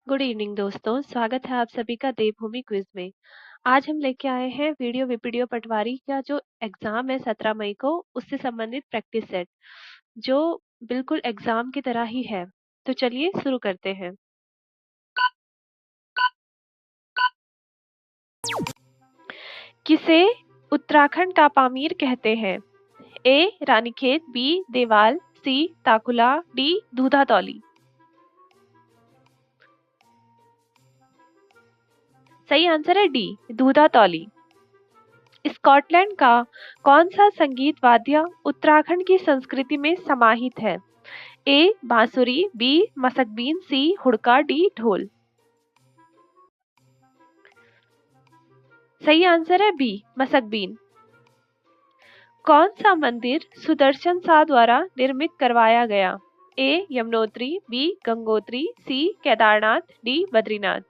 Good evening दोस्तों, स्वागत है आप सभी का देवभूमि क्विज में। आज हम लेके आए हैं वीडियो विपीडियो पटवारी का जो एग्जाम है 17 मई को, उससे संबंधित प्रैक्टिस सेट जो बिल्कुल एग्जाम की तरह ही है। तो चलिए शुरू करते हैं। किसे उत्तराखंड का पामीर कहते हैं? ए रानीखेत, बी देवाल, सी ताकुला, डी दूधातौली। सही आंसर है डी दूधातौली। स्कॉटलैंड का कौन सा संगीत वाद्य उत्तराखंड की संस्कृति में समाहित है? ए बांसुरी, बी मसकबीन, सी हुड़का, डी ढोल। सही आंसर है बी मसकबीन। कौन सा मंदिर सुदर्शन शाह द्वारा निर्मित करवाया गया? ए यमुनोत्री, बी गंगोत्री, सी केदारनाथ, डी बद्रीनाथ।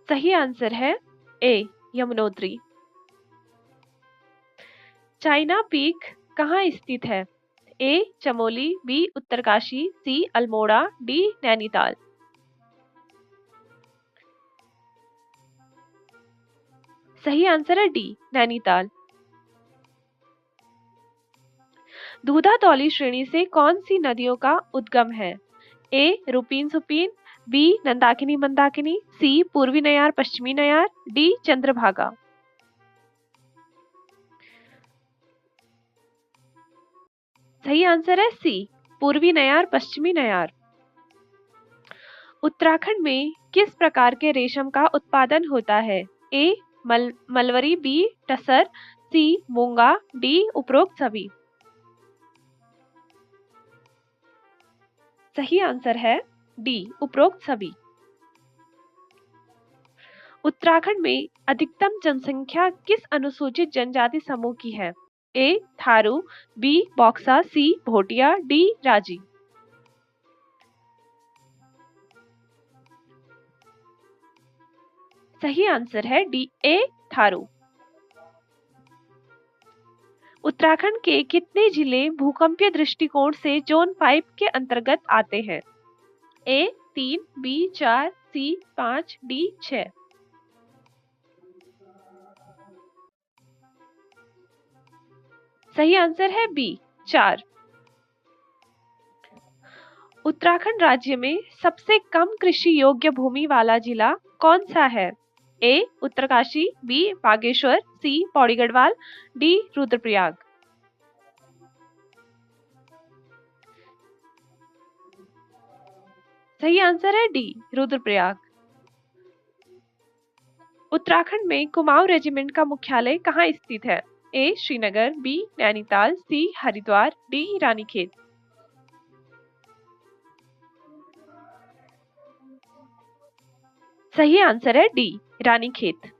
सही आंसर है ए यमुनोत्री। चाइना पीक कहाँ स्थित है? ए चमोली, बी उत्तरकाशी, सी अल्मोड़ा, डी नैनीताल। सही आंसर है डी नैनीताल। दूधातौली श्रेणी से कौन सी नदियों का उद्गम है? ए रूपीन सुपीन, बी नंदाकिनी मंदाकिनी, सी पूर्वी नयार पश्चिमी नयार, डी चंद्रभागा। सही आंसर है सी पूर्वी नयार पश्चिमी नयार। उत्तराखंड में किस प्रकार के रेशम का उत्पादन होता है? ए मलवरी, बी टसर, सी मूंगा, डी उपरोक्त सभी। सही आंसर है डी उपरोक्त सभी। उत्तराखंड में अधिकतम जनसंख्या किस अनुसूचित जनजाति समूह की है? ए थारू, बी बॉक्सा, सी भोटिया, डी राजी। सही आंसर है डी ए थारू। उत्तराखंड के कितने जिले भूकंपीय दृष्टिकोण से जोन 5 के अंतर्गत आते हैं? ए 3, बी 4, सी 5, डी 6। सही आंसर है बी 4। उत्तराखंड राज्य में सबसे कम कृषि योग्य भूमि वाला जिला कौन सा है? ए उत्तरकाशी, बी बागेश्वर, सी पौड़ी गढ़वाल, डी रुद्रप्रयाग। सही आंसर है डी रुद्रप्रयाग। उत्तराखंड में कुमाऊं रेजिमेंट का मुख्यालय कहाँ स्थित है? ए श्रीनगर, बी नैनीताल, सी हरिद्वार, डी रानीखेत। सही आंसर है डी रानीखेत।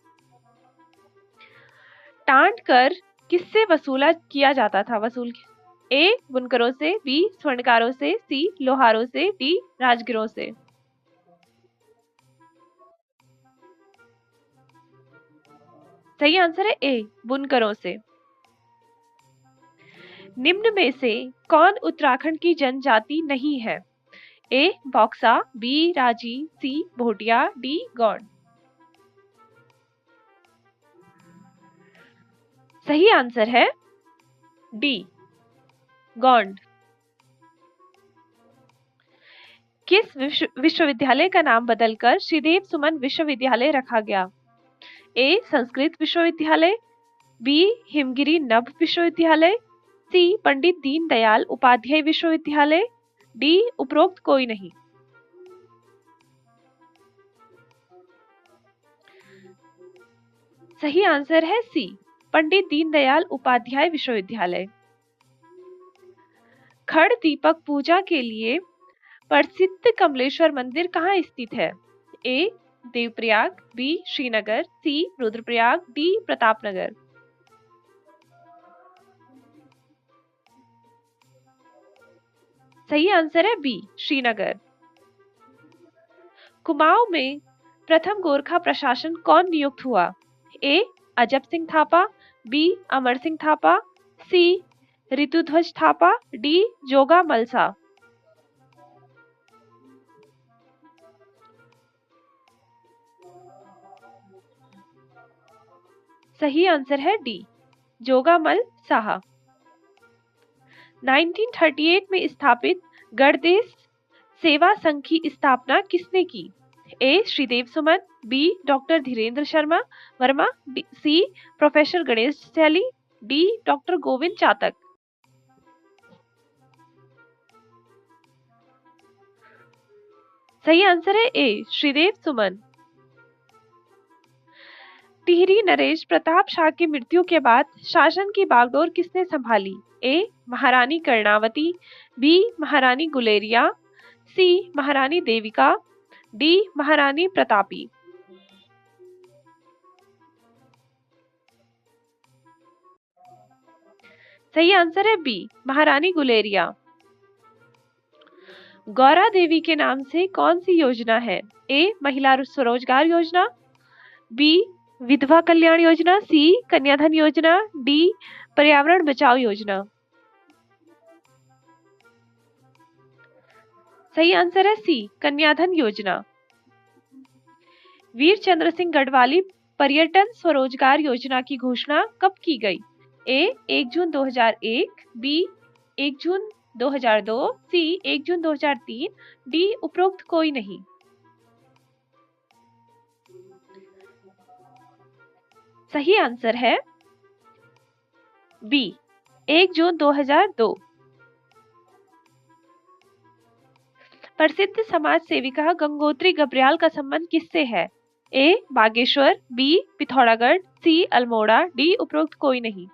टांड कर किससे वसूला किया जाता था? ए बुनकरों से, बी स्वर्णकारों से, सी लोहारों से, डी राजगिरों से। सही आंसर है ए बुनकरों से। निम्न में से कौन उत्तराखंड की जनजाति नहीं है? ए बॉक्सा, बी राजी, सी भोटिया, डी गौड़। सही आंसर है डी गौंड। किस विश्वविद्यालय का नाम बदलकर श्रीदेव सुमन विश्वविद्यालय रखा गया? ए संस्कृत विश्वविद्यालय, बी हिमगिरी नभ विश्वविद्यालय, सी पंडित दीनदयाल उपाध्याय विश्वविद्यालय, डी उपरोक्त कोई नहीं। सही आंसर है सी पंडित दीनदयाल उपाध्याय विश्वविद्यालय। खड़ दीपक पूजा के लिए प्रसिद्ध कमलेश्वर मंदिर कहाँ स्थित है? ए देवप्रयाग, बी श्रीनगर, सी रुद्रप्रयाग, डी प्रतापनगर। सही आंसर है बी श्रीनगर। कुमाऊं में प्रथम गोरखा प्रशासन कौन नियुक्त हुआ? ए अजब सिंह थापा, बी अमर सिंह थापा, सी ऋतुध्वज थापा, डी जोगा मलसा। सही आंसर है डी, जोगामल साहा। 1938 में स्थापित गणदेश सेवा संघ की स्थापना किसने की? ए श्रीदेव सुमन, बी डॉक्टर धीरेन्द्र शर्मा वर्मा, सी प्रोफेसर गणेश सैली, डी डॉक्टर गोविंद चातक। सही आंसर है ए श्रीदेव सुमन। टिहरी नरेश प्रताप शाह की मृत्यु के बाद शासन की बागडोर किसने संभाली? ए महारानी कर्णावती, बी महारानी गुलेरिया, सी महारानी देविका, डी महारानी प्रतापी। सही आंसर है बी महारानी गुलेरिया। गौरा देवी के नाम से कौन सी योजना है? ए महिला स्वरोजगार योजना, बी विधवा कल्याण योजना, सी कन्याधन योजना, डी पर्यावरण बचाओ योजना। सही आंसर है सी कन्याधन योजना। वीर चंद्र सिंह गढ़वाली पर्यटन स्वरोजगार योजना की घोषणा कब की गई? ए 1 जून 2001, बी 1 जून 2002, सी 1 जून 2003, डी उपरोक्त कोई नहीं। सही आंसर है बी 1 जून 2002। प्रसिद्ध समाज सेविका गंगोत्री गब्रियाल का संबंध किससे है? ए बागेश्वर, बी पिथौरागढ़, सी अल्मोड़ा, डी उपरोक्त कोई नहीं।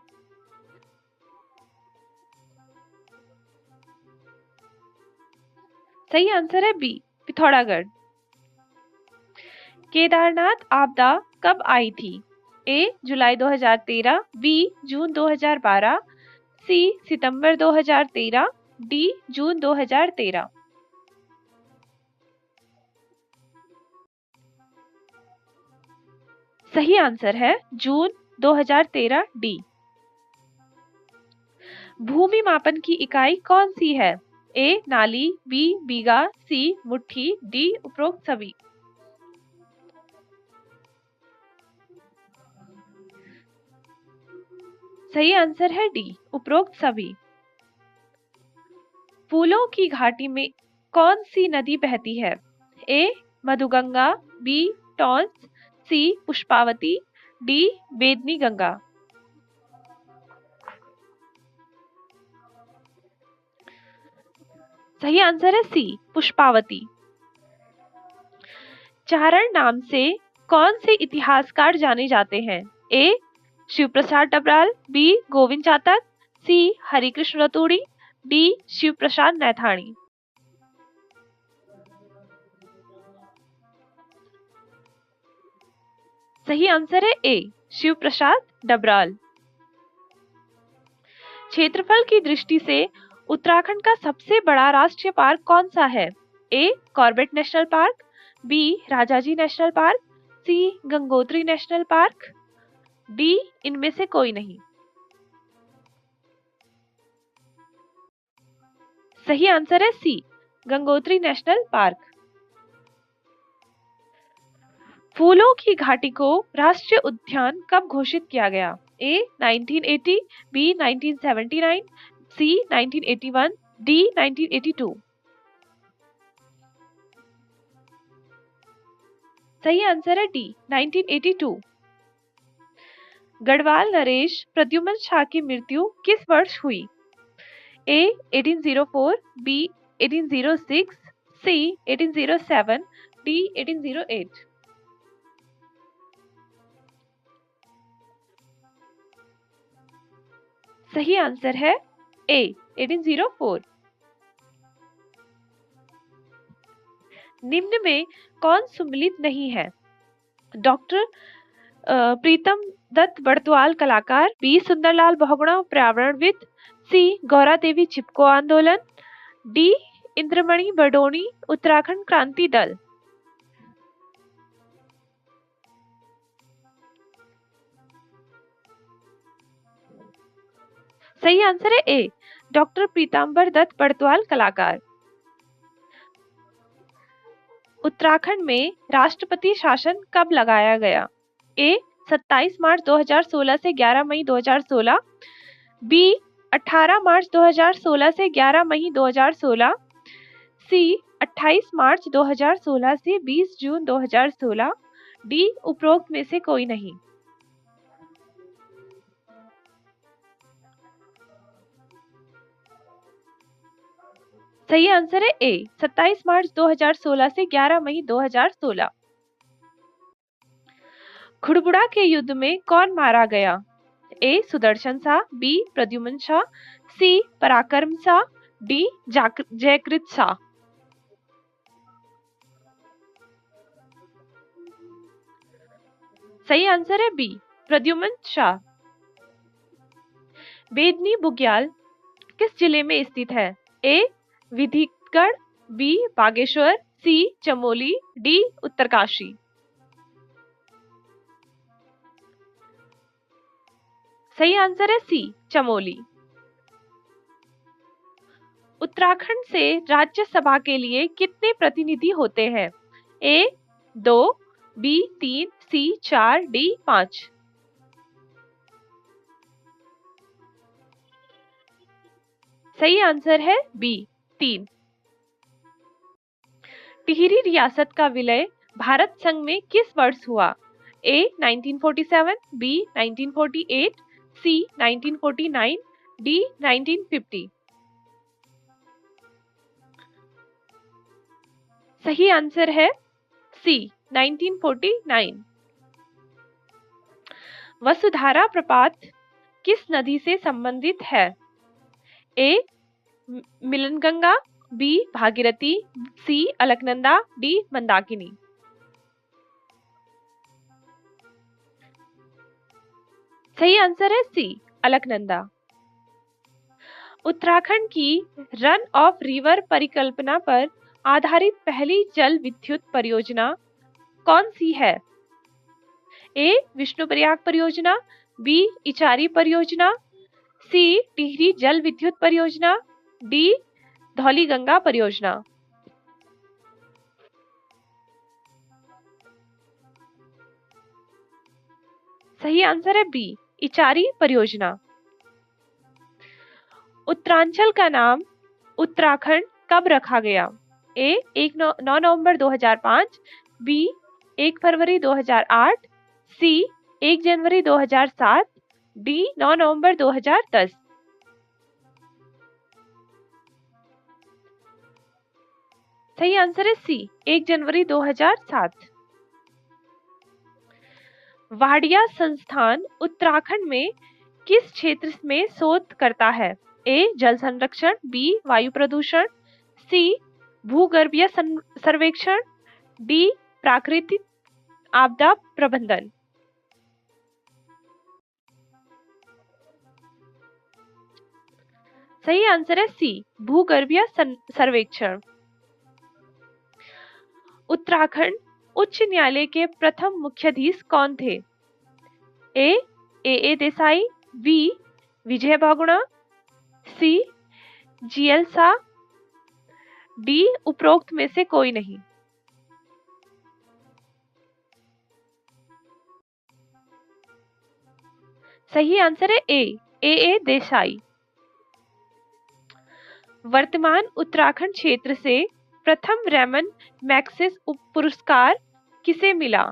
सही आंसर है बी पिथौरागढ़। केदारनाथ आपदा कब आई थी? ए जुलाई 2013, बी जून 2012, सी सितंबर 2013, डी जून 2013। सही आंसर है जून 2013 डी। भूमि मापन की इकाई कौन सी है? ए नाली, बी बीघा, सी मुट्ठी, डी उपरोक्त सभी। सही आंसर है डी उपरोक्त सभी। फूलों की घाटी में कौन सी नदी बहती है? ए मधुगंगा, बी टॉन्स, सी पुष्पावती, डी बेदनी गंगा। सही आंसर है सी पुष्पावती। चारण नाम से कौन से इतिहासकार जाने जाते हैं? ए शिव प्रसाद डबराल, बी गोविंद चातक, सी हरिकृष्ण रतूड़ी, डी शिव प्रसाद नैथाणी। सही आंसर है ए शिव प्रसाद डबराल। क्षेत्रफल की दृष्टि से उत्तराखंड का सबसे बड़ा राष्ट्रीय पार्क कौन सा है? A Corbett national park, B Rajaji national park, C Gangotri national park, D इनमें से कोई नहीं। सही आंसर है सी गंगोत्री नेशनल पार्क। फूलों की घाटी को राष्ट्रीय उद्यान कब घोषित किया गया? ए 1980, बी 1979, सी 1981, डी 1982। सही आंसर है डी 1982। गढ़वाल नरेश प्रद्युमन शाह की मृत्यु किस वर्ष हुई? ए 1804, बी 1806, सी 1807, डी 1808। सही आंसर है ए 1804। निम्न में कौन सुमिलित नहीं है? डॉक्टर प्रीतम दत्त बड़तुआल कलाकार, बी सुंदरलाल बहुगुणा पर्यावरणविद, सी गौरा देवी चिपको आंदोलन, डी इंद्रमणि बडोनी उत्तराखंड क्रांति दल। सही आंसर है ए डॉक्टर पीताम्बर दत्त बड़तुआल कलाकार। उत्तराखंड में राष्ट्रपति शासन कब लगाया गया? ए 27 मार्च 2016 से 11 मई 2016, बी 18 मार्च 2016 से 11 मई 2016, सी 28 मार्च 2016 से 20 जून 2016, डी उपरोक्त में से कोई नहीं। सही आंसर है ए, 27 मार्च 2016 से 11 मई 2016। खुड़बुड़ा के युद्ध में कौन मारा गया? ए सुदर्शन शाह, बी प्रद्युम्न शाह, सी पराक्रम शाह, डी जयकृत शाह। सही आंसर है बी प्रद्युम्न शाह। बेदनी बुग्याल किस जिले में स्थित है? ए विधिगढ़, बी बागेश्वर, सी चमोली, डी उत्तरकाशी। सही आंसर है सी चमोली। उत्तराखंड से राज्यसभा के लिए कितने प्रतिनिधि होते हैं? ए 2, बी 3, सी 4, डी 5। सही आंसर है बी 3। टिहरी रियासत का विलय भारत संघ में किस वर्ष हुआ? ए 1947, बी 1948, सी 1949, डी 1950। सही आंसर है सी 1949। वसुधारा प्रपात किस नदी से संबंधित है? ए मिलनगंगा, बी भागीरथी, सी अलकनंदा, डी मंदाकिनी। सही आंसर है सी अलकनंदा। उत्तराखंड की रन ऑफ रिवर परिकल्पना पर आधारित पहली जल विद्युत परियोजना कौन सी है? ए विष्णुप्रयाग परियोजना, बी इचारी परियोजना, सी टिहरी जल विद्युत परियोजना, डी धौलीगंगा परियोजना। सही आंसर है बी इचारी परियोजना। उत्तरांचल का नाम उत्तराखंड कब रखा गया? ए 9 नवंबर 2005, बी 1 फरवरी 2008, सी 1 जनवरी 2007, डी 9 नवंबर 2010। सही आंसर है सी 1 जनवरी 2007। वाडिया संस्थान उत्तराखंड में किस क्षेत्र में शोध करता है? ए जल संरक्षण, बी वायु प्रदूषण, सी भूगर्भीय सर्वेक्षण, डी प्राकृतिक आपदा प्रबंधन। सही आंसर है सी भूगर्भीय सर्वेक्षण। उत्तराखंड उच्च न्यायालय के प्रथम मुख्याधीश कौन थे? ए Desai, B Vijay Bahuguna, C GL Shah, D उपरोक्त में से कोई नहीं। सही आंसर है ए देसाई। वर्तमान उत्तराखंड क्षेत्र से प्रथम रैमन मैग्सेसे पुरस्कार किसे मिला?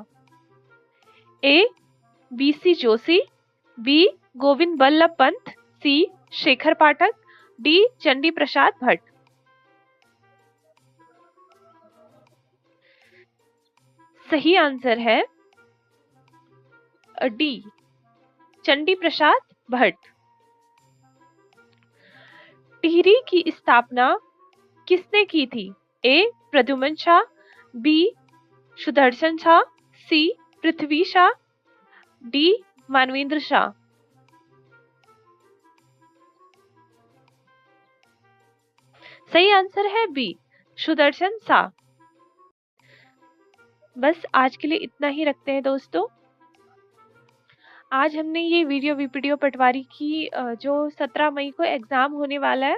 A BC Joshi, B Govind Ballabh Pant, C Shekhar Pathak, D Chandi Prasad Bhatt. सही आंसर है डी चंडी प्रसाद भट्ट। टिहरी की स्थापना किसने की थी? A Pradyumna Shah, B Sudarshan Shah, C Prithvi Shah, D Manvendra Shah. सही आंसर है बी सुदर्शन शाह। बस आज के लिए इतना ही रखते हैं दोस्तों। आज हमने ये वीडियो वीपीडीओ पटवारी की जो 17 मई को एग्जाम होने वाला है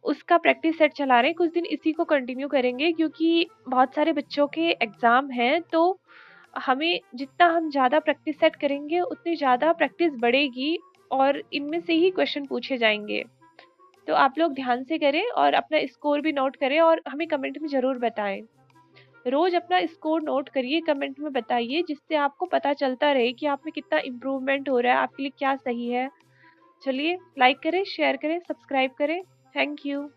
उसका प्रैक्टिस सेट चला रहे हैं। कुछ दिन इसी को कंटिन्यू करेंगे क्योंकि बहुत सारे बच्चों के एग्जाम हैं तो हमें जितना हम ज़्यादा प्रैक्टिस सेट करेंगे उतनी ज़्यादा प्रैक्टिस बढ़ेगी और इनमें से ही क्वेश्चन पूछे जाएंगे। तो आप लोग ध्यान से करें और अपना स्कोर भी नोट करें और हमें कमेंट में ज़रूर बताएं। रोज अपना स्कोर नोट करिए, कमेंट में बताइए, जिससे आपको पता चलता रहे कि आप में कितना इम्प्रूवमेंट हो रहा है, आपके लिए क्या सही है। चलिए लाइक करें, शेयर करें, सब्सक्राइब करें। Thank you.